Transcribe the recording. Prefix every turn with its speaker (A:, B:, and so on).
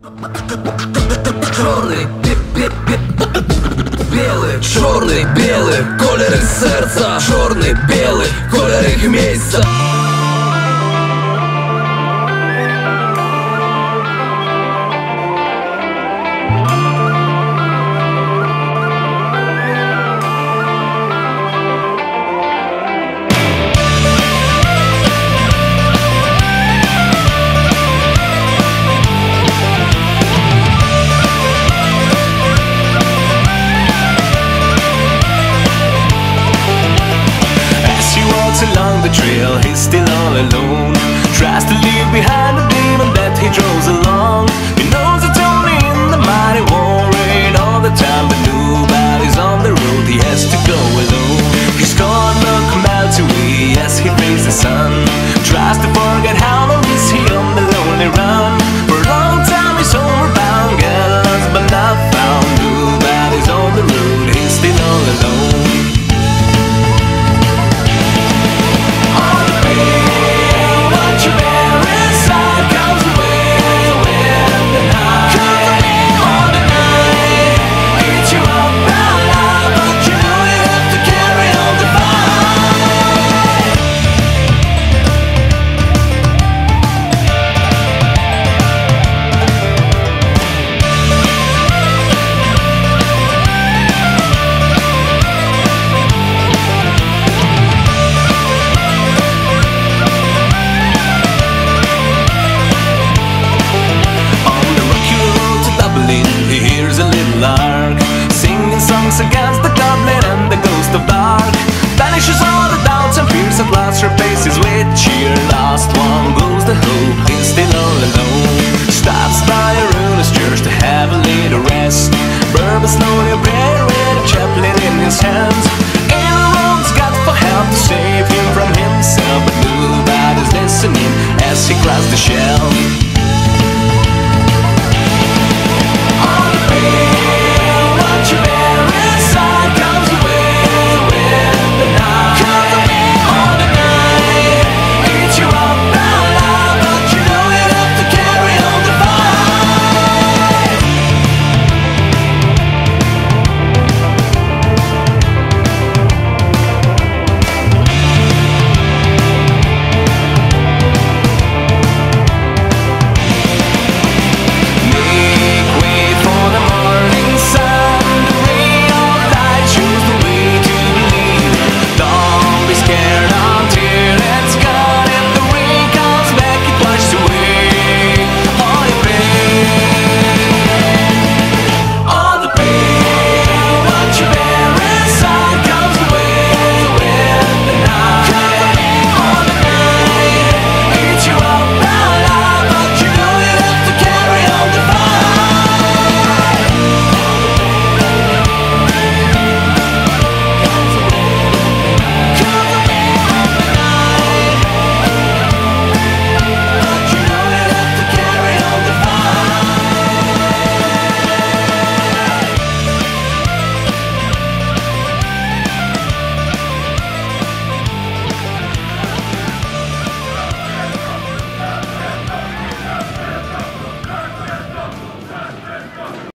A: Чорний, білий, чорний, білий, кольори серця, чорний, білий, кольори місця.
B: Along the trail, he's still all alone. Tries to leave behind the demon that he draws along. He knows it's only in the mighty war rain all the time, but nobody's on the road, he has to go alone. He's gonna look miles away as he faces the sun. Tries to forget how long is he on the lonely run. For a long time he's homeward get lost but not found. Nobody's on the road, he's still all alone. He hears a little lark singing songs against the goblin and the ghost of dark. Vanishes all the doubts and fears at last, replaces with cheer. Last one goes the hope, he's still all alone. Stops by a ruinous church to have a little rest. Bourbon slowly a prayer with a chaplain in his hands. Everyone's got for help to save him from himself, but nobody's listening as he cries the shell.